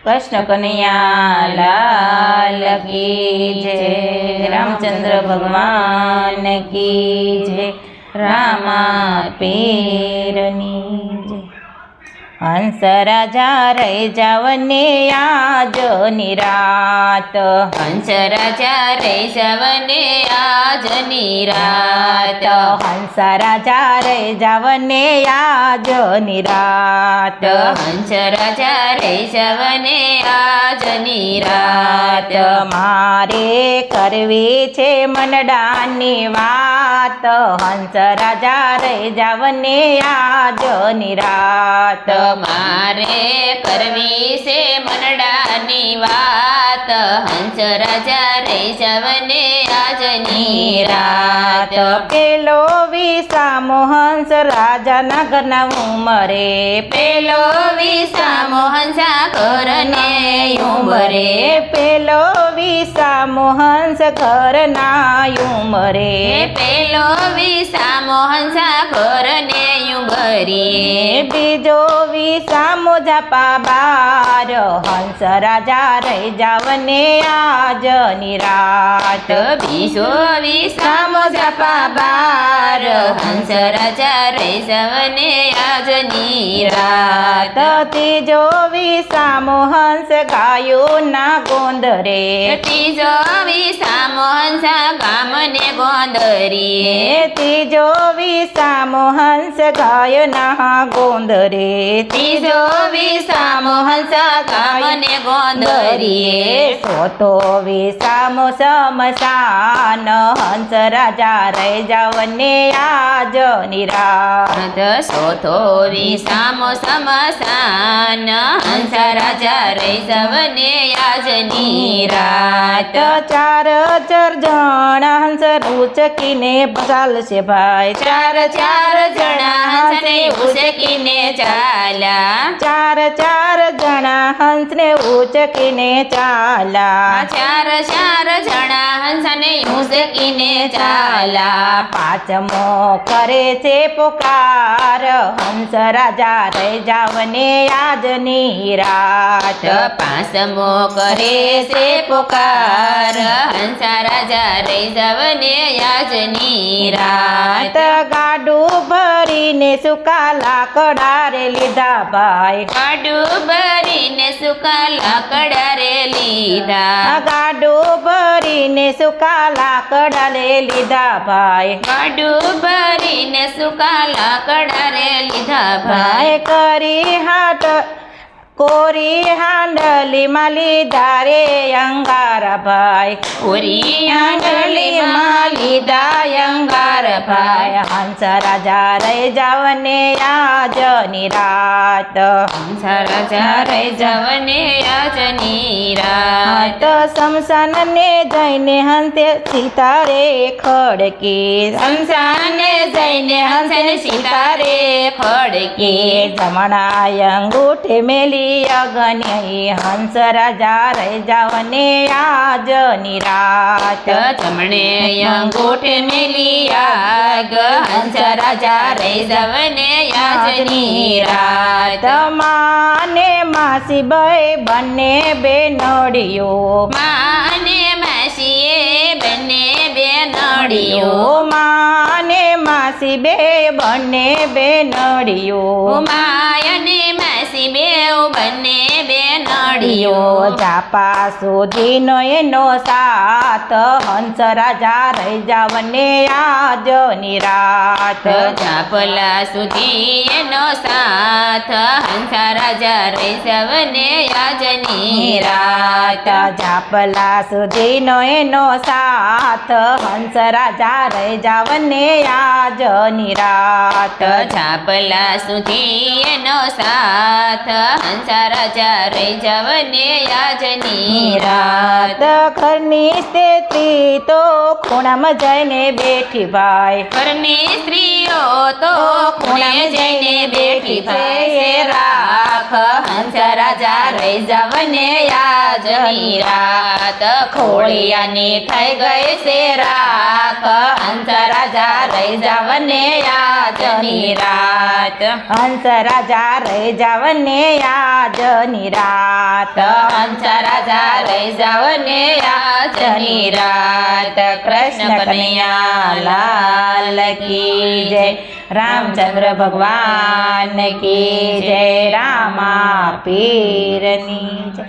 कृष्ण कन्हैया लाल की जय। रामचंद्र भगवान की जय। रामा पीरनी जय। हंस राजा रे जावने आज निरात। हंस राजा रे जावने आज निरात। हंस राजा रे जावने आज निरात। हंस राजा रे जावने आज निरात। मारे करवी छे मनडानी वात। हंस राजा रे जावने आज निरात। मारे करवी से मनडानी वात। हंस राजा रे जावने आज निरात। पेलो विसामो हंस राजा नगरना उमरे। पेलो विसामो हंसा घरने उमरे। पेलो विसामो हंस घरना उमरे। पेलो विसामो हंसा घरने उमरे। बीजो विसामो जापा बार। हंस राजा रे जावने आज निरात। बीजो विसामो जापा बार। हंस राजा रे जावने आज निरात। तीजो विसामो हंस गायो ना गोंदरे। तीजो विसामो हंसा गामने गोंदरी। तीजो विसामो हंस गाय ना गोंदरे। तीजो विसामो हंसा गामने गोंदरी। सोतो विसामो समसान। हंस राजा रे जावने आज निरात। सोतो विसामो समसान। हंस राजा रे जावने आज निरात। चार जण हंस उचकीने चालશે ભાઈ। चार जणा हंसने उचकीने चाला। चार जणा हंसने उचकीने चाला। चार जणा हंसने उचकीने चाला। पाचमो करे છે पुकार। हंस राजा रे जावने आज निरात। पासमो करे से पुकार। हंस राजा रे जावने आज निरात। ગાડું ભરીને સુકા લાકડા રે લીધા ભાઈ। ગાડું ભરીને સુકા લાકડા રે લીધા। ગાડું ભરીને સુકા લાકડા રે લીધા ભાઈ। ગાડું ભરીને સુકા લાકડા રે લીધા ભાઈ। ભાઈ કરી હાટ કોરી હાંડલી માલી ધારે અંગાર ભાઈ। કોરી હાંડલી માલી દાય અંગાર ભાઈ। હંસ રાજા રે જાવને આજ નિરાત। હંસ રાજા રે જાવને આજ નિરાત। શમશાન ને જઈને હંસે સીતા રે ખડકે। શમશાને જઈને હંસને સીતા રે ખડકે। જમણા અંગૂઠે મેલી અગની। હંસ રાજા રે જાવને આજ નિરાત। જમણે અંગૂઠે મેલી આગ। હંસ રાજા રે જાવને આજ નિરાત। માને માસી ભાઈ બંને બેનડીઓ। માને માસીએ બંને બેનડીઓ। માને માસી બે બંને બેનડીઓ। માયને માસી બેઉ બંને બેનડીઓ। જાપા સુધીનો એનો સાથ। હંસ રાજા રે જાવને આજ નિરાત। જાપલા સુધી એનો સાથ। હંસ રાજા રે જાવને આજ નિરાત। જાપલા સુધીનો એનો સાથ। હંસ રાજા રે જાવને આજ નિરાત। જાપલા સુધી એનો સાથ। હંસ રાજા રે જાવને આજ નિરાત। ઘરની સ્ત્રી તો ખૂણામાં જઈને બેઠી ભાઈ। ઘરની સ્ત્રીઓ તો ખૂણે જઈને બેઠી છે રાખ। હંસ રાજા રે જાવને આજ નિરાત। ખોળિયાની થઈ ગઈ છે રાખ। હંસ રાજા રે જાવને આજ નિરાત। હંસ રાજા રે જાવને આજ નિરાત। રાત હંસા રાજા રહી જાવ ને આજની રાત કૃષ્ણ કનૈયા લાલ કી જય રામચંદ્ર ભગવાન કી જય રામા પીરની જય